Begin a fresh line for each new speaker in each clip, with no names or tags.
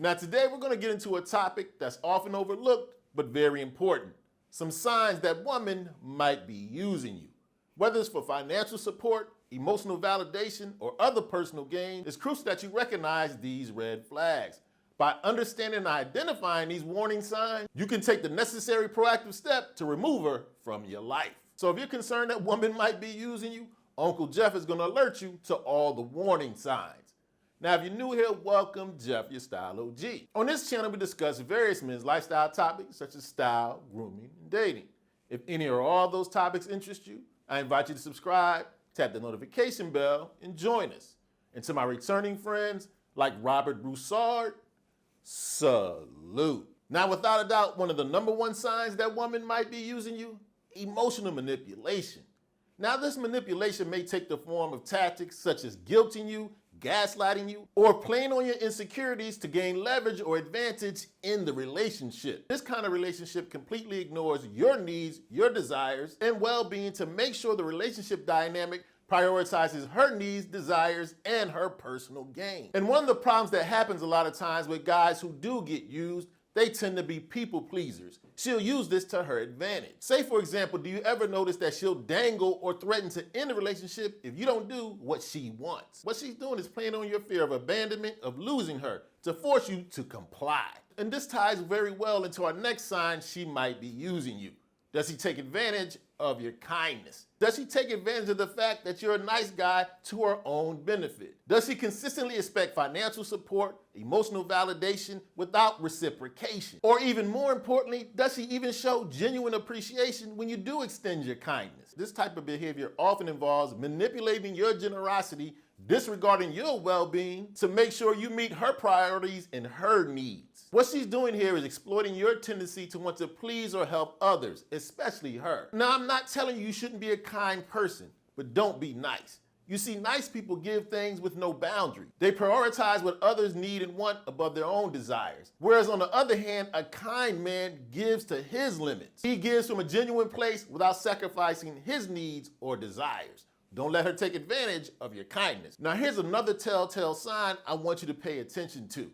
Now today we're going to get into a topic that's often overlooked but very important. Some signs that women might be using you. Whether it's for financial support, emotional validation, or other personal gain, it's crucial that you recognize these red flags. By understanding and identifying these warning signs, you can take the necessary proactive step to remove her from your life. So if you're concerned that women might be using you, Uncle Jeff is going to alert you to all the warning signs. Now, if you're new here, welcome, Jeff, your Style O.G. On this channel, we discuss various men's lifestyle topics such as style, grooming, and dating. If any or all those topics interest you, I invite you to subscribe, tap the notification bell, and join us. And to my returning friends like Robert Broussard, salute. Now, without a doubt, one of the number one signs that women might be using you, emotional manipulation. Now, this manipulation may take the form of tactics such as guilting you, gaslighting you, or playing on your insecurities to gain leverage or advantage in the relationship. This kind of relationship completely ignores your needs, your desires, and well-being to make sure the relationship dynamic prioritizes her needs, desires, and her personal gain. And one of the problems that happens a lot of times with guys who do get used, they tend to be people pleasers. She'll use this to her advantage. Say, for example, do you ever notice that she'll dangle or threaten to end a relationship if you don't do what she wants? What she's doing is playing on your fear of abandonment, of losing her, to force you to comply. And this ties very well into our next sign she might be using you. Does she take advantage of your kindness? Does she take advantage of the fact that you're a nice guy to her own benefit? Does she consistently expect financial support, emotional validation without reciprocation? Or even more importantly, does she even show genuine appreciation when you do extend your kindness? This type of behavior often involves manipulating your generosity, disregarding your well-being to make sure you meet her priorities and her needs. What she's doing here is exploiting your tendency to want to please or help others, especially her. Now, I'm not telling you you shouldn't be a kind person, but don't be nice. You see, nice people give things with no boundary. They prioritize what others need and want above their own desires. Whereas on the other hand, a kind man gives to his limits. He gives from a genuine place without sacrificing his needs or desires. Don't let her take advantage of your kindness. Now, here's another telltale sign I want you to pay attention to.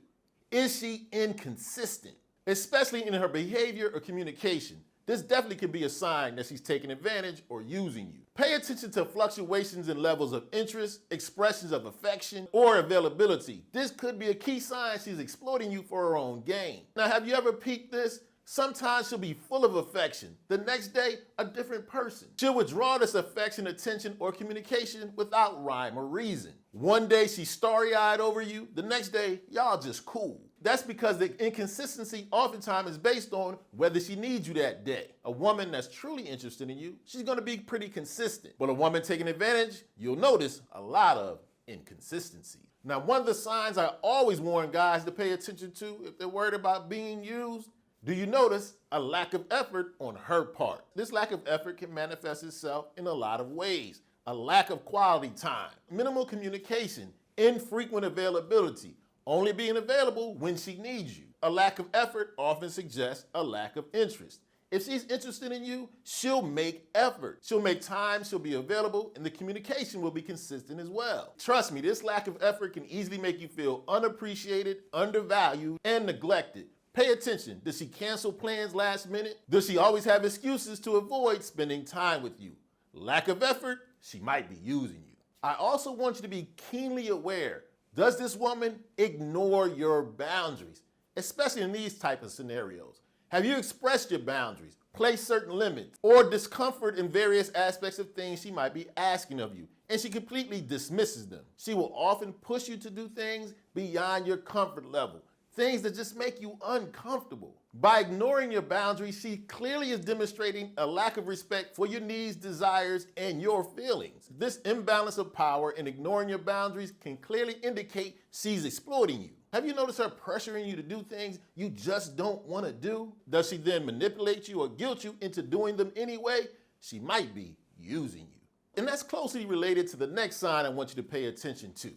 Is she inconsistent? Especially in her behavior or communication. This definitely could be a sign that she's taking advantage or using you. Pay attention to fluctuations in levels of interest, expressions of affection, or availability. This could be a key sign she's exploiting you for her own gain. Now, have you ever peeked this? Sometimes she'll be full of affection. The next day, a different person. She'll withdraw this affection, attention, or communication without rhyme or reason. One day she's starry-eyed over you. The next day, y'all just cool. That's because the inconsistency oftentimes is based on whether she needs you that day. A woman that's truly interested in you, she's gonna be pretty consistent. But a woman taking advantage, you'll notice a lot of inconsistency. Now, one of the signs I always warn guys to pay attention to if they're worried about being used, do you notice a lack of effort on her part? This lack of effort can manifest itself in a lot of ways. A lack of quality time, minimal communication, infrequent availability, only being available when she needs you. A lack of effort often suggests a lack of interest. If she's interested in you, she'll make effort. She'll make time, she'll be available, and the communication will be consistent as well. Trust me, this lack of effort can easily make you feel unappreciated, undervalued, and neglected. Pay attention. Does she cancel plans last minute? Does she always have excuses to avoid spending time with you? Lack of effort, she might be using you. I also want you to be keenly aware. Does this woman ignore your boundaries, especially in these type of scenarios? Have you expressed your boundaries, placed certain limits, or discomfort in various aspects of things she might be asking of you, and she completely dismisses them? She will often push you to do things beyond your comfort level. Things that just make you uncomfortable. By ignoring your boundaries, she clearly is demonstrating a lack of respect for your needs, desires, and your feelings. This imbalance of power and ignoring your boundaries can clearly indicate she's exploiting you. Have you noticed her pressuring you to do things you just don't want to do? Does she then manipulate you or guilt you into doing them anyway? She might be using you. And that's closely related to the next sign I want you to pay attention to.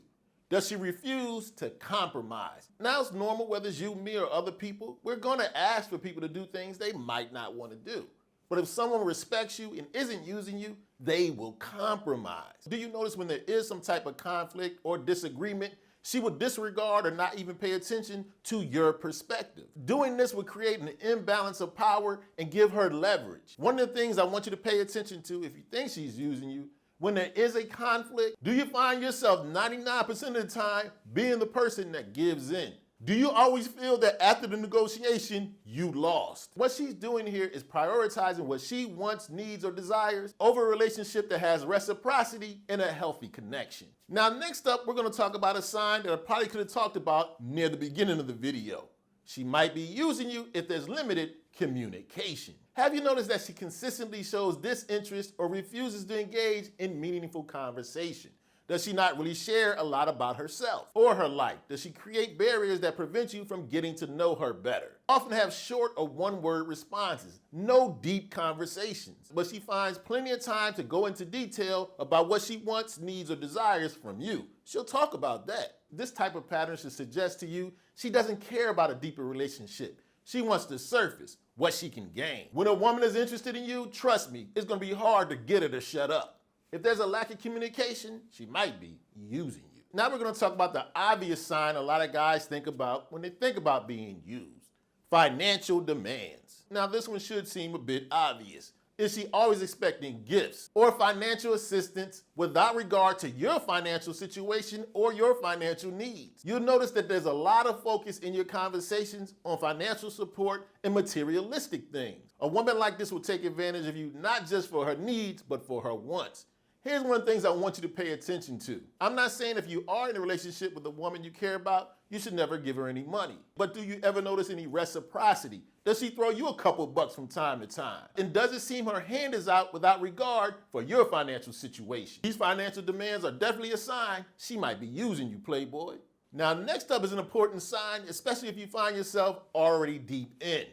Does she refuse to compromise? Now, it's normal, whether it's you, me, or other people, we're going to ask for people to do things they might not want to do. But if someone respects you and isn't using you, they will compromise. Do you notice when there is some type of conflict or disagreement, She would disregard or not even pay attention to your perspective. Doing this would create an imbalance of power and give her leverage. One of the things I want you to pay attention to if you think she's using you, when there is a conflict, do you find yourself 99% of the time being the person that gives in? Do you always feel that after the negotiation, you lost? What she's doing here is prioritizing what she wants, needs, or desires over a relationship that has reciprocity and a healthy connection. Now, next up, we're gonna talk about a sign that I probably could have talked about near the beginning of the video. She might be using you if there's limited communication. Have you noticed that she consistently shows disinterest or refuses to engage in meaningful conversation? Does she not really share a lot about herself or her life? Does she create barriers that prevent you from getting to know her better? Often have short or one-word responses, no deep conversations, but she finds plenty of time to go into detail about what she wants, needs, or desires from you. She'll talk about that. This type of pattern should suggest to you she doesn't care about a deeper relationship. She wants the surface, what she can gain. When a woman is interested in you, trust me, it's gonna be hard to get her to shut up. If there's a lack of communication, she might be using you. Now we're gonna talk about the obvious sign a lot of guys think about when they think about being used. Financial demands. Now this one should seem a bit obvious. Is she always expecting gifts or financial assistance without regard to your financial situation or your financial needs? You'll notice that there's a lot of focus in your conversations on financial support and materialistic things. A woman like this will take advantage of you not just for her needs, but for her wants. Here's one of the things I want you to pay attention to. I'm not saying if you are in a relationship with a woman you care about, you should never give her any money. But do you ever notice any reciprocity? Does she throw you a couple bucks from time to time? And does it seem her hand is out without regard for your financial situation? These financial demands are definitely a sign she might be using you, playboy. Now, next up is an important sign, especially if you find yourself already deep in.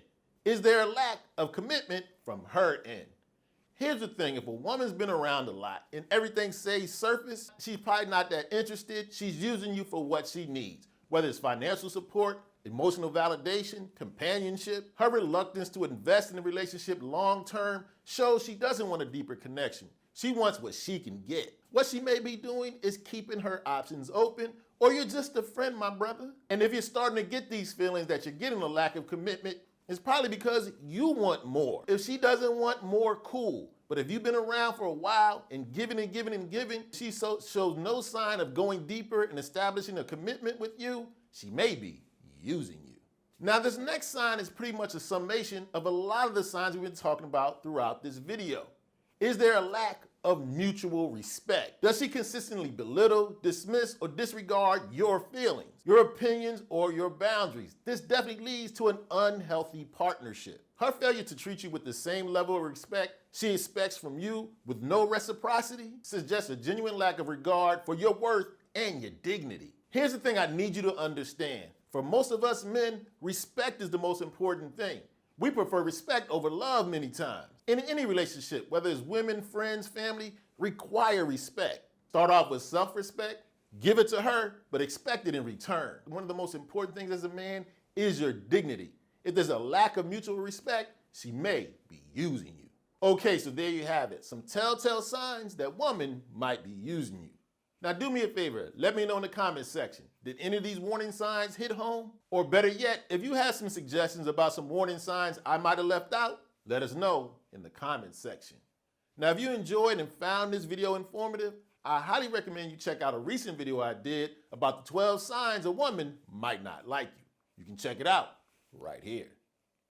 Is there a lack of commitment from her end? Here's the thing, if a woman's been around a lot and everything stays surface, she's probably not that interested. She's using you for what she needs, whether it's financial support, emotional validation, companionship. Her reluctance to invest in a relationship long-term shows she doesn't want a deeper connection. She wants what she can get. What she may be doing is keeping her options open, or you're just a friend, my brother. And if you're starting to get these feelings that you're getting a lack of commitment, it's probably because you want more. If she doesn't want more, cool. But if you've been around for a while and giving and giving and giving, she shows no sign of going deeper and establishing a commitment with you, she may be using you. Now, this next sign is pretty much a summation of a lot of the signs we've been talking about throughout this video. Is there a lack of mutual respect? Does she consistently belittle, dismiss, or disregard your feelings, your opinions, or your boundaries? This definitely leads to an unhealthy partnership. Her failure to treat you with the same level of respect she expects from you with no reciprocity suggests a genuine lack of regard for your worth and your dignity. Here's the thing I need you to understand. For most of us men, respect is the most important thing. We prefer respect over love many times. In any relationship, whether it's women, friends, family, require respect. Start off with self-respect, give it to her, but expect it in return. One of the most important things as a man is your dignity. If there's a lack of mutual respect, she may be using you. Okay, so there you have it. Some telltale signs that woman might be using you. Now do me a favor, let me know in the comment section. Did any of these warning signs hit home? Or better yet, if you have some suggestions about some warning signs I might have left out, let us know in the comment section. Now if you enjoyed and found this video informative, I highly recommend you check out a recent video I did about the 12 signs a woman might not like you. You can check it out right here.